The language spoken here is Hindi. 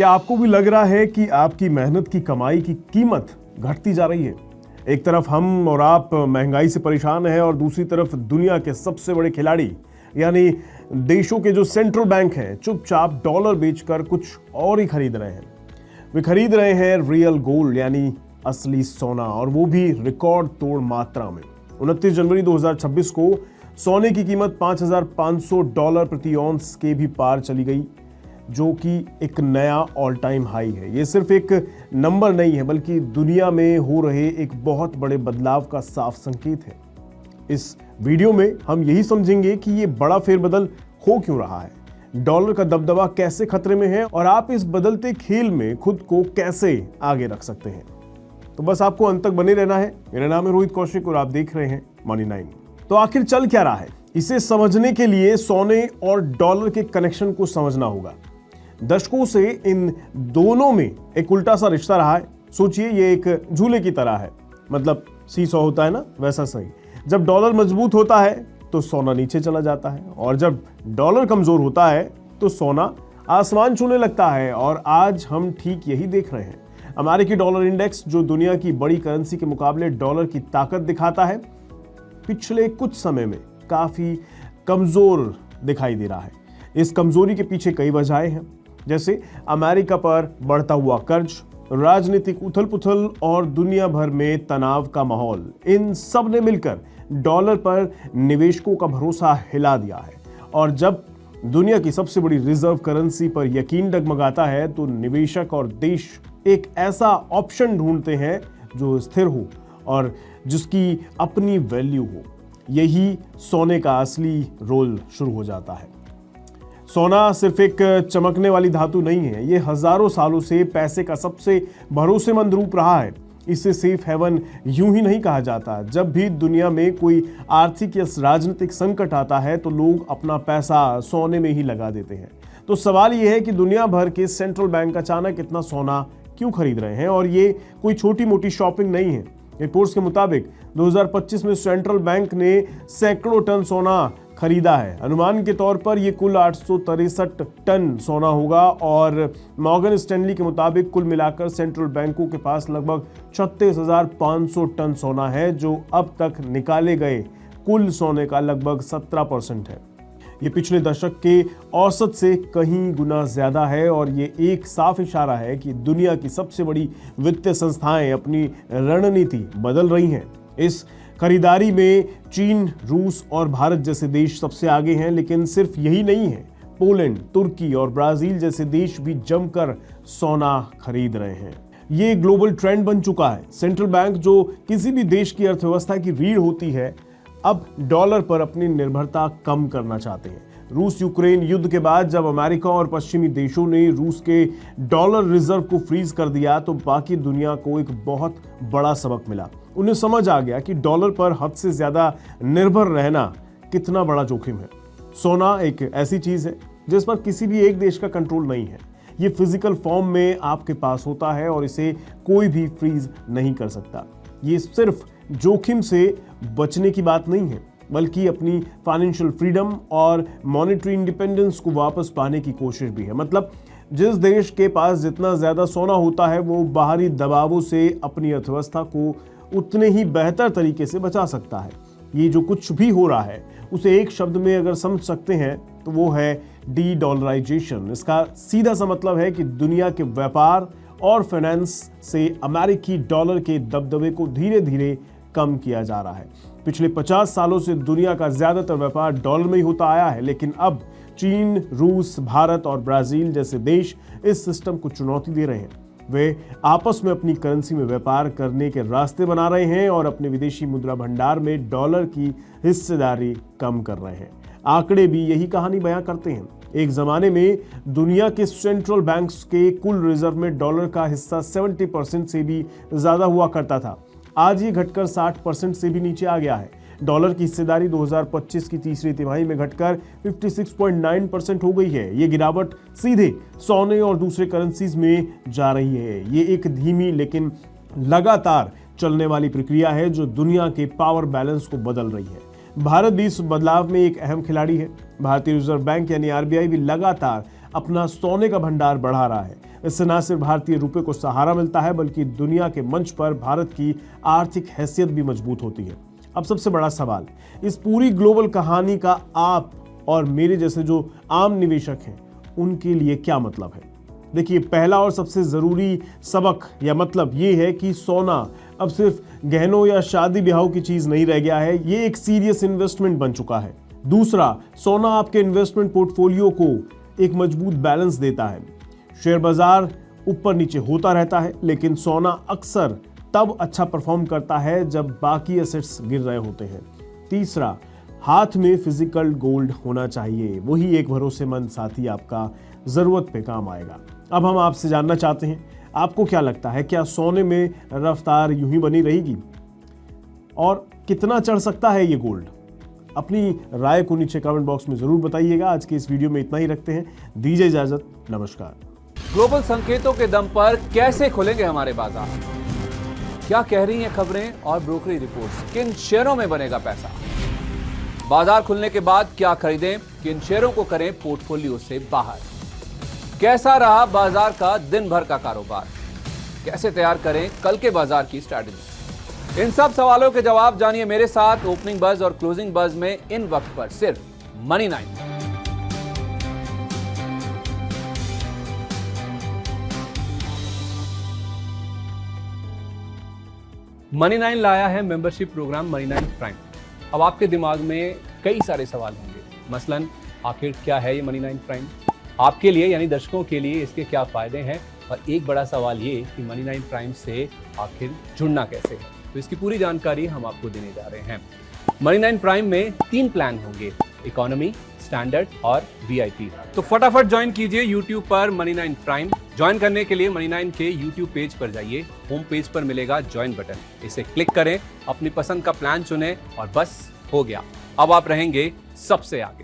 क्या आपको भी लग रहा है कि आपकी मेहनत की कमाई की कीमत घटती जा रही है? एक तरफ हम और आप महंगाई से परेशान हैं और दूसरी तरफ दुनिया के सबसे बड़े खिलाड़ी यानी देशों के जो सेंट्रल बैंक हैं चुपचाप डॉलर बेचकर कुछ और ही खरीद रहे हैं। वे खरीद रहे हैं रियल गोल्ड यानी असली सोना, और वो भी रिकॉर्ड तोड़ मात्रा में। 29 जनवरी 2026 को सोने की कीमत $5,500 प्रति औंस के भी पार चली गई, जो कि एक नया ऑल टाइम हाई है। ये सिर्फ एक नंबर नहीं है, बल्कि दुनिया में हो रहे एक बहुत बड़े बदलाव का साफ संकेत है। इस वीडियो में हम यही समझेंगे कि ये बड़ा फेरबदल हो क्यों रहा है, डॉलर का दबदबा कैसे खतरे में है और आप इस बदलते खेल में खुद को कैसे आगे रख सकते हैं। तो बस आपको अंत तक बने रहना है। मेरा नाम है रोहित कौशिक और आप देख रहे हैं मनी 9। तो आखिर चल क्या रहा है, इसे समझने के लिए सोने और डॉलर के कनेक्शन को समझना होगा। दशकों से इन दोनों में एक उल्टा सा रिश्ता रहा है। सोचिए, ये एक झूले की तरह है, मतलब सीसॉ होता है ना, वैसा सही। जब डॉलर मजबूत होता है तो सोना नीचे चला जाता है, और जब डॉलर कमजोर होता है तो सोना आसमान छूने लगता है। और आज हम ठीक यही देख रहे हैं। अमेरिकी डॉलर इंडेक्स, जो दुनिया की बड़ी करेंसी के मुकाबले डॉलर की ताकत दिखाता है, पिछले कुछ समय में काफी कमजोर दिखाई दे रहा है। इस कमजोरी के पीछे कई वजहें हैं, जैसे अमेरिका पर बढ़ता हुआ कर्ज, राजनीतिक उथल-पुथल और दुनिया भर में तनाव का माहौल। इन सब ने मिलकर डॉलर पर निवेशकों का भरोसा हिला दिया है। और जब दुनिया की सबसे बड़ी रिजर्व करेंसी पर यकीन डगमगाता है तो निवेशक और देश एक ऐसा ऑप्शन ढूंढते हैं जो स्थिर हो और जिसकी अपनी वैल्यू हो। यही सोने का असली रोल शुरू हो जाता है। सोना सिर्फ एक चमकने वाली धातु नहीं है, ये हजारों सालों से पैसे का सबसे भरोसेमंद रूप रहा है। इसे सेफ हेवन यूं ही नहीं कहा जाता। जब भी दुनिया में कोई आर्थिक या राजनीतिक संकट आता है तो लोग अपना पैसा सोने में ही लगा देते हैं। तो सवाल यह है कि दुनिया भर के सेंट्रल बैंक अचानक इतना सोना क्यों खरीद रहे हैं, और ये कोई छोटी मोटी शॉपिंग नहीं है। रिपोर्ट्स के मुताबिक 2025 में सेंट्रल बैंक ने सैकड़ों टन सोना खरीदा है। अनुमान के तौर पर यह कुल 863 टन सोना होगा, और मॉर्गन स्टैनली के मुताबिक कुल मिलाकर सेंट्रल बैंकों के पास लगभग 36,500 टन सोना है, जो अब तक निकाले गए कुल सोने का लगभग 17% है। ये पिछले दशक के औसत से कहीं गुना ज्यादा है, और ये एक साफ इशारा है कि दुनिया की सबसे बड़ी वित्तीय संस्थाएं अपनी रणनीति बदल रही हैं। इस खरीदारी में चीन, रूस और भारत जैसे देश सबसे आगे हैं, लेकिन सिर्फ यही नहीं है। पोलैंड, तुर्की और ब्राजील जैसे देश भी जमकर सोना खरीद रहे हैं। ये ग्लोबल ट्रेंड बन चुका है। सेंट्रल बैंक, जो किसी भी देश की अर्थव्यवस्था की रीढ़ होती है, अब डॉलर पर अपनी निर्भरता कम करना चाहते हैं। रूस यूक्रेन युद्ध के बाद जब अमेरिका और पश्चिमी देशों ने रूस के डॉलर रिजर्व को फ्रीज कर दिया तो बाकी दुनिया को एक बहुत बड़ा सबक मिला। उन्हें समझ आ गया कि डॉलर पर हद से ज्यादा निर्भर रहना कितना बड़ा जोखिम है। सोना एक ऐसी चीज है जिस पर किसी भी एक देश का कंट्रोल नहीं है। ये फिजिकल फॉर्म में आपके पास होता है और इसे कोई भी फ्रीज नहीं कर सकता। ये सिर्फ जोखिम से बचने की बात नहीं है, बल्कि अपनी फाइनेंशियल फ्रीडम और मॉनेटरी इंडिपेंडेंस को वापस पाने की कोशिश भी है। मतलब जिस देश के पास जितना ज्यादा सोना होता है, वो बाहरी दबावों से अपनी अर्थव्यवस्था को उतने ही बेहतर तरीके से बचा सकता है। ये जो कुछ भी हो रहा है उसे एक शब्द में अगर समझ सकते हैं तो वो है डी डॉलराइजेशन। इसका सीधा सा मतलब है कि दुनिया के व्यापार और फाइनेंस से अमेरिकी डॉलर के दबदबे को धीरे धीरे कम किया जा रहा है। पिछले 50 सालों से दुनिया का ज्यादातर व्यापार डॉलर में ही होता आया है, लेकिन अब चीन, रूस, भारत और ब्राजील जैसे देश इस सिस्टम को चुनौती दे रहे हैं। वे आपस में अपनी करेंसी में व्यापार करने के रास्ते बना रहे हैं और अपने विदेशी मुद्रा भंडार में डॉलर की हिस्सेदारी कम कर रहे हैं। आंकड़े भी यही कहानी बयां करते हैं। एक जमाने में दुनिया के सेंट्रल बैंक्स के कुल रिजर्व में डॉलर का हिस्सा 70% से भी ज्यादा हुआ करता था। आज ये घटकर 60% से भी नीचे आ गया है। डॉलर की हिस्सेदारी 2025 की तीसरी तिमाही में घटकर 56.9% हो गई है। ये गिरावट सीधे सोने और दूसरे करेंसीज में जा रही है। ये एक धीमी लेकिन लगातार चलने वाली प्रक्रिया है जो दुनिया के पावर बैलेंस को बदल रही है। भारत भी इस बदलाव में एक अहम खिलाड़ी है। भारतीय रिजर्व बैंक यानी आरबीआई भी लगातार अपना सोने का भंडार बढ़ा रहा है। इससे न सिर्फ भारतीय रुपए को सहारा मिलता है बल्कि दुनिया के मंच पर भारत की आर्थिक हैसियत भी मजबूत होती है। अब सबसे बड़ा सवाल, इस पूरी ग्लोबल कहानी का आप और मेरे जैसे जो आम निवेशक हैं उनके लिए क्या मतलब है? देखिए, पहला और सबसे जरूरी सबक या मतलब ये है कि सोना अब सिर्फ गहनों या शादी ब्याह की चीज नहीं रह गया है, ये एक सीरियस इन्वेस्टमेंट बन चुका है। दूसरा, सोना आपके इन्वेस्टमेंट पोर्टफोलियो को एक मजबूत बैलेंस देता है। शेयर बाजार ऊपर नीचे होता रहता है, लेकिन सोना अक्सर तब अच्छा परफॉर्म करता है जब बाकी एसेट्स गिर रहे होते हैं। तीसरा, हाथ में फिजिकल गोल्ड होना चाहिए, वही एक भरोसेमंद साथी आपका जरूरत पे काम आएगा। अब हम आपसे जानना चाहते हैं, आपको क्या लगता है, क्या सोने में रफ्तार यूं ही बनी रहेगी और कितना चढ़ सकता है ये गोल्ड? अपनी राय को नीचे कमेंट बॉक्स में जरूर बताइएगा। आज के इस वीडियो में इतना ही रखते हैं, दीजिए इजाजत, नमस्कार। ग्लोबल संकेतों के दम पर कैसे खुलेंगे हमारे बाजार? क्या कह रही हैं खबरें और ब्रोकरी रिपोर्ट्स? किन शेयरों में बनेगा पैसा? बाजार खुलने के बाद क्या खरीदें, किन शेयरों को करें पोर्टफोलियो से बाहर? कैसा रहा बाजार का दिन भर का कारोबार? कैसे तैयार करें कल के बाजार की स्ट्रैटेजी? इन सब सवालों के जवाब जानिए मेरे साथ ओपनिंग बज और क्लोजिंग बज में इन वक्त पर सिर्फ मनी 9। मनी 9 लाया है मेंबरशिप प्रोग्राम मनी 9 प्राइम। अब आपके दिमाग में कई सारे सवाल होंगे, मसलन आखिर क्या है ये मनी 9 प्राइम, आपके लिए यानी दर्शकों के लिए इसके क्या फायदे हैं, और एक बड़ा सवाल ये कि मनी 9 प्राइम से आखिर जुड़ना कैसे है। तो इसकी पूरी जानकारी हम आपको देने जा रहे हैं। मनी 9 प्राइम में 3 प्लान होंगे, इकोनॉमी, स्टैंडर्ड और वीआईपी। तो फटाफट ज्वाइन कीजिए YouTube पर मनी 9 प्राइम। ज्वाइन करने के लिए मनी 9 के YouTube पेज पर जाइए, होम पेज पर मिलेगा ज्वाइन बटन, इसे क्लिक करें, अपनी पसंद का प्लान चुनें और बस हो गया, अब आप रहेंगे सबसे आगे।